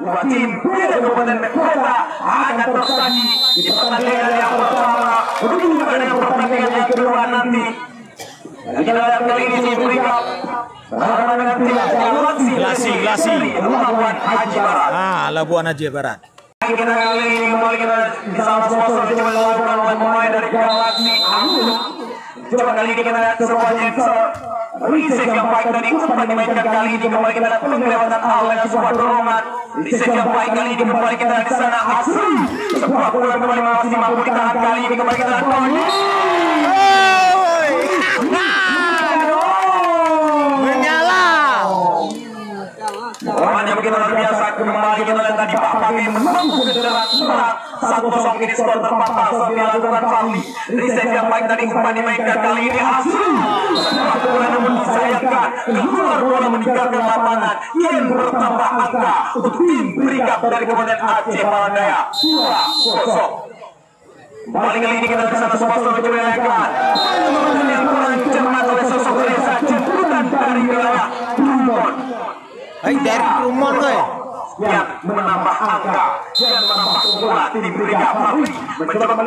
dua tim dari Kabupaten Kota akan bertanding di pertandingan yang pertama untuk yang pertandingan yang kedua nanti. Kita lihat kali ini diberikan Glasi. Labuan Haji Barat. Labuan Haji Barat. Kita kali ini kembali kita bersama sponsor coba melakukan oleh pemain dari Galaxy. Coba kali ini kita lihat sebuah reset yang baik dari umpan dimainkan kali ini kembali kita lihat pengelewatan hal dengan sebuah dorongan. Reset yang baik kali ini kembali kita lihat di sana Asri. Sebuah bola kembali masih mampu ditahan kali ini kembali kita lihat Tony. Yang begitu luar biasa kembali kita lihat tadi Pak Pagi menempuh kedengaran serang 1-0 ini skor terpapar sambil dilakukan Fahli. Reset yang baik tadi umpan dimainkan kali ini Asri. Setelah bola namun disayangkan keluar bola meninggalkan lapangan. Kian bertambah angka untuk tim Brigap dari Kabupaten Aceh Malandaya 2-0. Kembali kali ini kita bersama sponsor menjelaskan yang kurang cermat oleh sosok Reza jemputan dari wilayah Plumbon. Dari Krumon yang menambah angka dan menambah keunggulan tim Brigap mencoba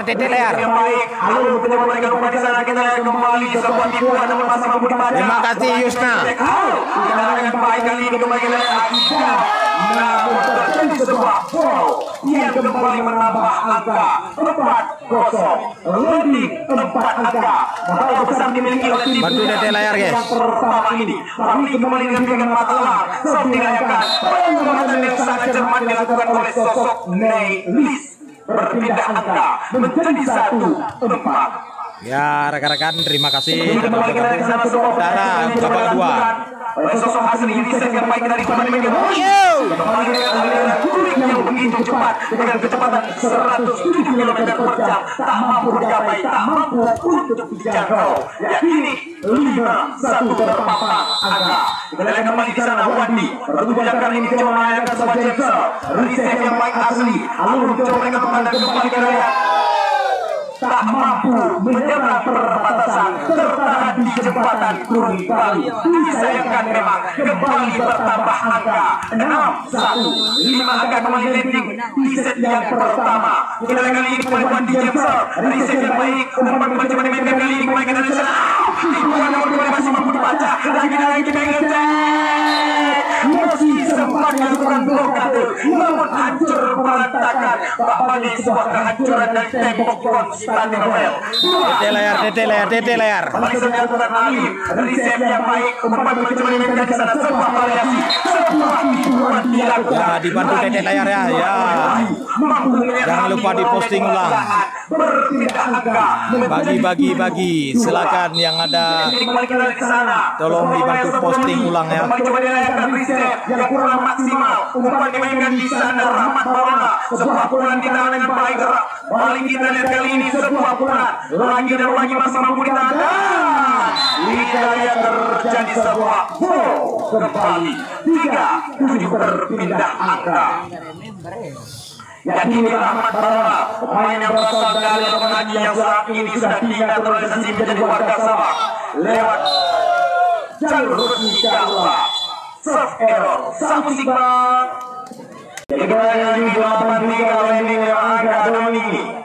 Tete layar. yang baik lalu mencoba mereka kembali di sana kita lihat kembali sebuah tipuan namun masih mampu dibaca. Terima kasih Yusna. Kita dengan baik kali ini kembali kita lihat Akida namun terjadi sebuah foul yang kembali menambah angka 4-0 leading 4 angka bahaya besar dimiliki oleh tim Bantu Tete layar guys. yang pertama ini Fahli kembali dengan matalah serta dilayangkan penguatan yang sangat cermat dilakukan oleh sosok Neilis berpindah angka menjadi 1-4. Ya rekan-rekan terima kasih. Kembali kita di sana Dara babak kedua. oleh sosok Asri ini yang baik dari pemain media. Kembali dengan aliran kulik yang begitu cepat dengan kecepatan 107 km per jam tak mampu digapai, tak mampu untuk dijangkau. Yakini 5-1 terpapar angka. Kita lihat kembali di sana Wandi bertujuan kali ini coba melayangkan sebuah James. Reset yang baik Asli lalu mencoba mereka memandang kembali ke lihat tak mampu menyerang perbatasan tertahan di jembatan Kurni Bali. Disayangkan memang kembali bertambah angka 6-1. 5 angka kembali landing di set yang pertama. Kita lihat kali ini kembali di James. Reset yang baik umpan mencoba dimainkan kali ini kembali dari sana. Tipuan namun kembali masih mampu dibaca. Lagi kita ngecek. Masih sempat dilakukan blokade namun hancur berantakan. Bahkan sebuah kehancuran dari tembok Konstantin Noel. Tete layar. Kembali dilakukan Alif. Reset yang baik umpan mencoba dimainkan di sana sebuah variasi. Sebuah tipuan dilakukan. Ya dibantu Tete layar ya. Jangan lupa diposting ulang. Berpindah angka. Bagi. Silakan yang ada. Tolong dibantu posting ulang ya. Kembali coba dilakukan reset yang kurang maksimal. Umpan dimainkan di sana Rahmat Maulana. Sebuah pukulan di tangan yang baik. Paling kita lihat kali ini sebuah pukulan. Lagi dan lagi masih mampu ditahan. Kita lihat terjadi sebuah gol kembali. 3-7 berpindah angka. Yakini Rahmat Maulana, pemain yang berasal dari Labuan Haji yang saat ini sudah dinaturalisasi menjadi warga Sabang lewat jalur resmi Jawa. Serve error, Samu Sigma. Yang di 83 landing yang agak Doni.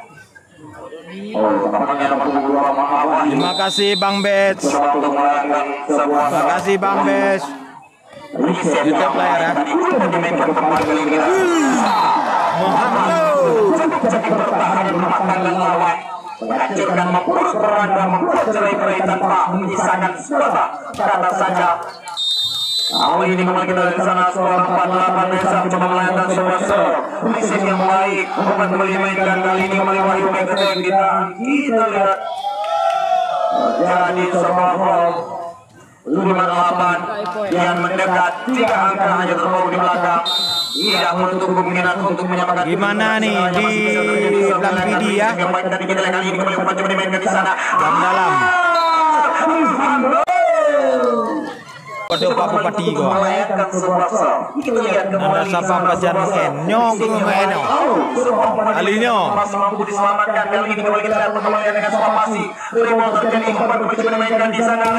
Terima kasih Bang Bets. Terima kasih Bang Bets. YouTube layar ya. Menghancurkan memperus beranda membuat cerai-berai tanpa menyisakan suara kata saja. Awal ini kembali kita dari sana skor 4-8 Reza coba melayangkan sebuah serve. Reset yang baik umpan kembali dimainkan kali ini kembali Wahyu Meketeng kita lihat jadi sebuah gol 58 yang mendekat 3 angka hanya terlalu di belakang. Tidak menutup kemungkinan untuk menyamakan. Gimana nih di dalam video ya? Dalam. Kode Pak Bupati kok. Ada siapa bajan nyong eno. Alinyo. Masih mampu diselamatkan kali ini kembali kita lihat perkembangan dengan spasi. Rebound terjadi umpan mencoba dimainkan di sana.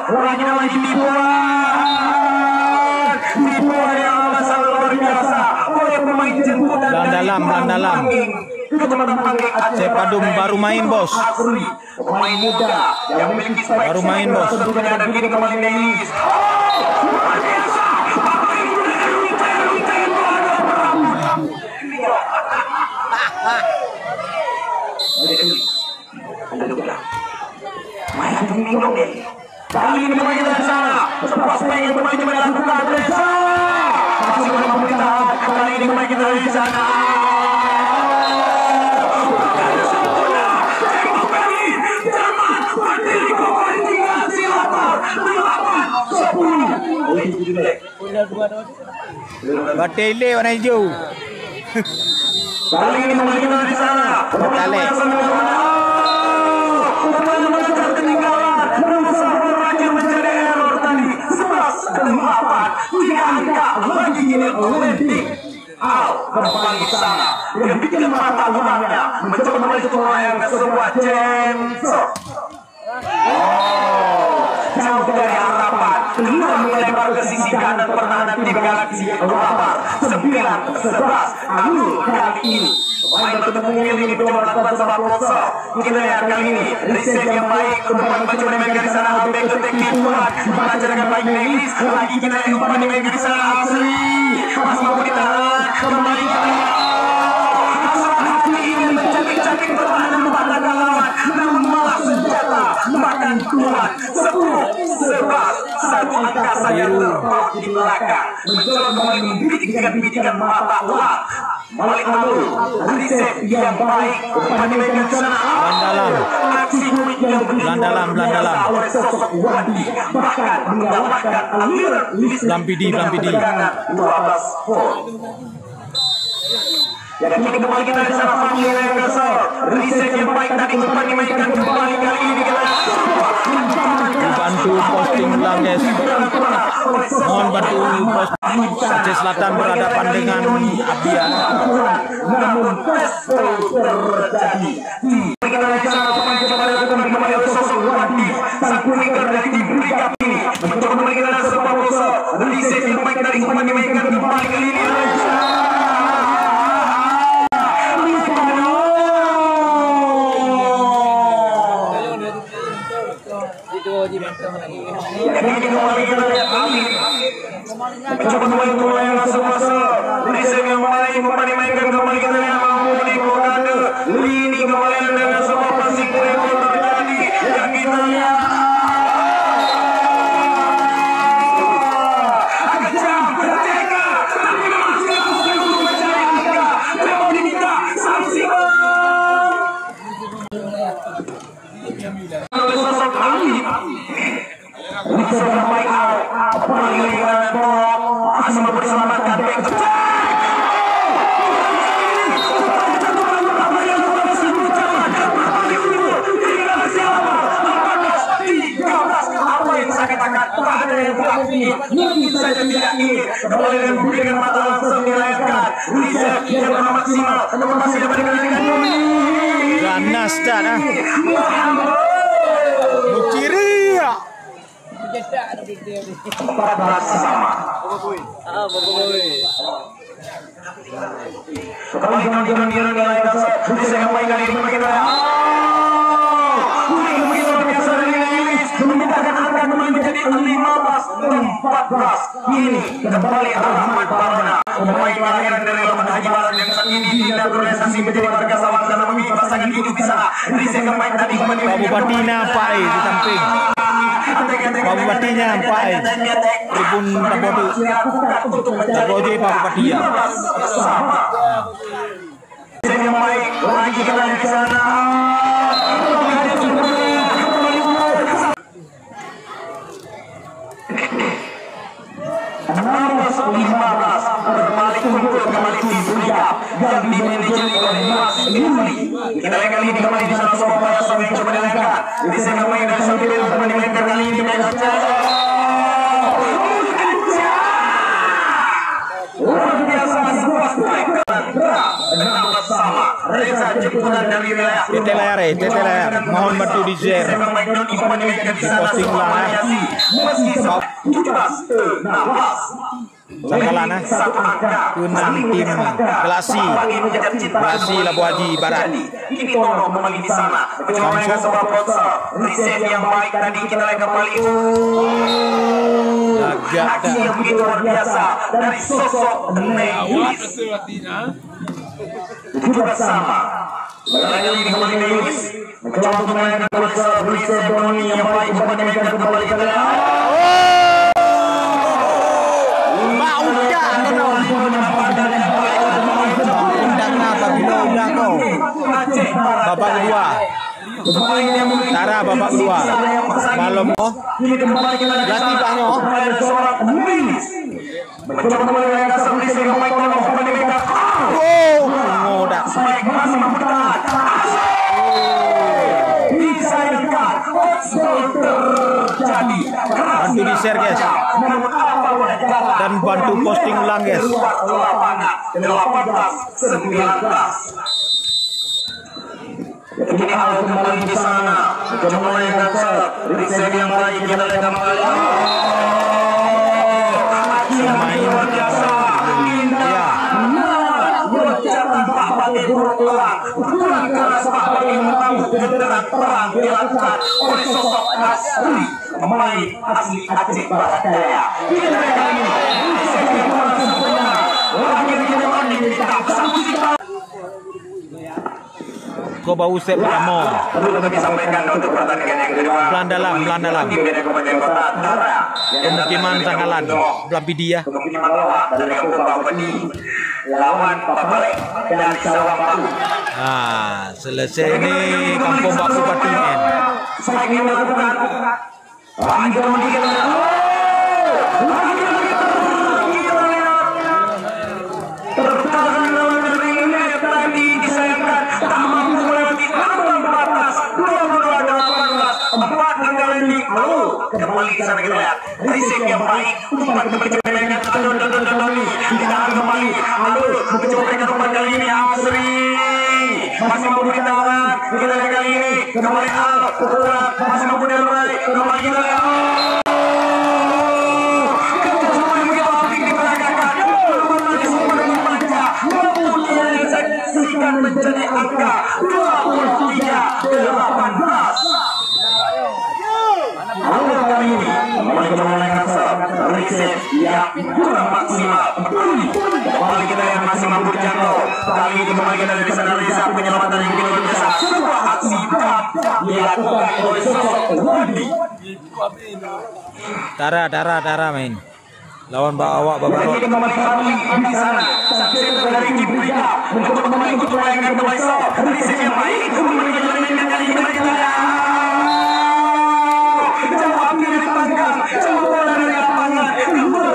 lagi tipuan yang sangat luar biasa oleh pemain jemputan dalam. Sepadum baru main, bos. Pemain muda yang memiliki spike Baru main, bos. tentunya ada kini kembali Nelis. Luar biasa. Main bingung nih. Kali ini pemain kita di sana. Prospek yang pemain melakukan desa. Masih belum bertahan. Kali ini pemain kita di sana. Batele warna hijau. Kali ini pemain kita di sana. Batale. Kembali ke sana dengan bikin mata ulangnya mencoba kembali yang ke sebuah Jenso. Jauh dari harapan, keluar melebar ke sisi kanan pertahanan tim Galaxy Lapar 9-11. Namun kali ini pemain bertemu ini mencoba melakukan sebuah proses. Kita lihat kali ini reset yang baik umpan mencoba dimainkan di sana. Back to take Tuhan membaca dengan baik Nelis. Lagi kita lihat umpan dimainkan di sana. Asli masih mampu ditahan kembali kita cantik pertahanan membatang lawan, namun malah senjata makan Tuhan 10-11. Satu angka saja terpaut di belakang mencoba kembali membidik-bidikan mata ulang. Balik lalu reset yang baik umpan dimainkan di sana. Aksi unik yang Belandalam. oleh sosok Wadi, bahkan mendapatkan aliran listrik Lampidi. 12 volt. Dan kini kembali kita di sana Fahmi yang kesal. Reset yang baik tadi umpan dimainkan kembali kali ini kita Bantu posting ulang, guys. Mohon bantu posting. Aceh Selatan berhadapan dengan Abia. namun terus terjadi. Kita di sana pemain kita melakukan kembali oleh sosok Wadi, sang kuliker dari tim Brigap ini mencoba kembali kita di sebuah pose. Reset yang baik tadi umpan dimainkan kembali kali ini. Mencoba kembali yang langsung masuk. Reset yang baik umpan dimainkan kembali kita yang mampu menimbulkan lini kembali dengan sebuah pasing rekor terjadi yang kita lihat. Kejam, berteka, tapi masih untuk mencari angka. Memang diminta sanksi. Sosok Ali bisa bermain perlindungan bola asal berselamatkan back to apa yang saya katakan tak ada yang berarti mungkin saja tidak ingin kembali dengan mata langsung dilahirkan reset yang maksimal namun masih dapat dikendalikan Ganas dah. Muciri ya. sama kembali dengan nilai bisa kembali kali ini kita memindahkan angka kembali menjadi 15-14. Kini kembali Rahmat Barna, pemain kelahiran dari Rahmat Haji Barat yang saat ini dinaturalisasi menjadi warga Sawang dan memiliki pasangan hidup di sana. Reset kembali tadi Bupati nampak di samping. Bupatinya nampak. Tribun Tabodo Pak Bupati ya. Reset yang baik lagi kita di sana. Berbalik kumpul kembali di Brigap yang dimanajeri oleh Mas Gifli. Kita lihat kali ini kembali di sana Surabaya yang coba dilakukan. Bisa kembali dari Sumbil kembali dimainkan kali ini dengan luar biasa sebuah striker bersama Reza jemputan dari wilayah Kita layar TTLR, mohon bantu di share, di posting ulang ya. Sangkalan Kunang tim Gelasi Labu Haji Barat. Kini Tono kembali di sana. Mencoba dengan sebuah sponsor. Reset yang baik tadi kita lagi kembali. Lagi yang begitu luar biasa dari sosok Neis. Juga sama. Lagi kembali Neis. Mencoba untuk memainkan sponsor Reset Doni yang baik memainkan kembali ke babak kedua. Tara babak kedua. Malam Lati banyo. Ngodak. Bantu di share guys, dan bantu posting ulang guys. 18-19. Kini Aldo kembali di sana. Mencoba melakukan reset yang baik kita lihat kembali. Main luar biasa. Indah. Loncatan tak pakai burung elang. Pukulan keras tak pakai menambah genderang perang dilakukan oleh sosok asli pemain asli Aceh Barat Daya. Kita lihat kali ini. Reset yang kurang sempurna. Lagi di depan kita saksikan. Kau bau set pertama. Pelan dalam. Pemukiman Sangkalan, Belampi dia. Lawan Papalek dari Sawang Baru. Selesai ini Kampung Baku Batingen. Lagi melakukan. Kembali ke sana kita lihat reset yang baik umpan kembali dengan Doni ditahan kembali mencoba dengan umpan kali ini Asri masih mampu ditahan kita lihat kali ini kembali pukulan masih mampu dilerai kembali kita lihat kemudian begitu apik diperagakan kembali semua dengan panca kemudian disaksikan menjadi angka 23-18. Awal kali ini menggunakan reset yang kurang maksimal. Kembali kita yang masih mampu dijangkau. Kali ini kembali kita bisa analisa penyelamatan yang begitu biasa. Sebuah aksi dilakukan oleh sosok Wandi. Tara main. Lawan awak babak. Kembali di sana. Saksi dari Kibrika untuk kembali ikut melayankan kembali sosok reset yang baik. Kembali kita mainkan kali ini kita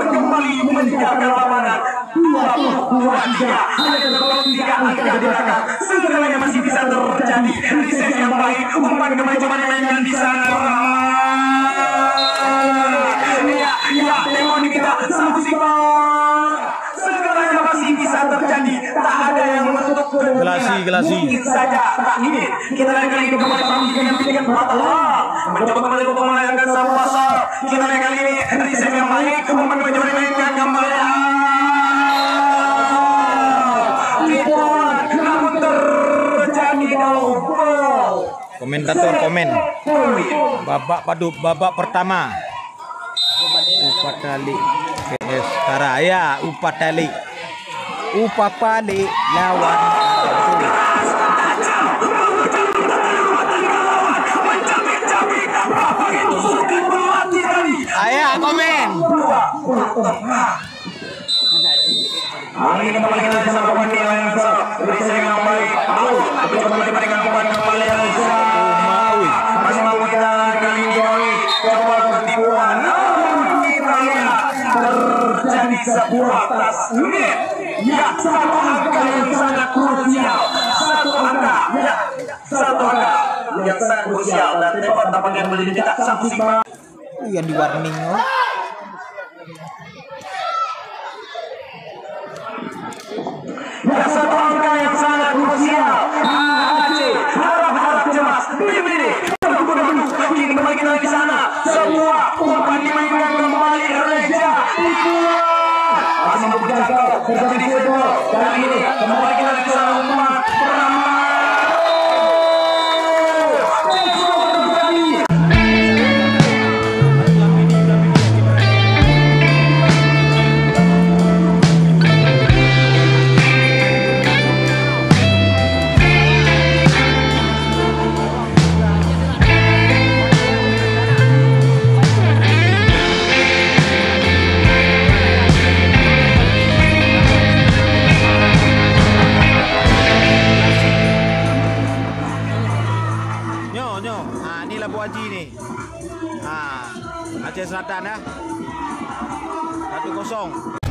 kembali meninggalkan lapangan 22-3 hanya tergolong 3 angka di belakang. Segalanya masih bisa terjadi. Reset yang baik umpan kembali coba dimainkan di sana. Ya, tengok kita saksikan. Segalanya masih bisa terjadi. Tak ada yang menutup kemungkinan. Mungkin saja tak ingin. Kita lihat kali ini kembali dengan Fatah. Mencoba kembali untuk melayangkan satu pasal. Kita lihat kali ini reset yang baik umpan mencoba dimainkan kembali. Namun terjadi double. Komentator komen. Babak pertama. Upat tali PS Taraya Upat tali lawan Ayah komen. Ini kembali kita bersama pemain yang reset yang baik. Kembali diberikan umpan kembali masih mau kita kali ini coba ketipuan. Terjadi sebuah tas unit. Ya, satu angka yang sangat krusial. Satu angka yang sangat krusial. Dan tembak tampaknya boleh kita saksikan. Yang di warning Ya, satu angka yang sangat krusial. Aceh harap-harap cemas. lagi nih. Aceh Selatan ya. 1-0.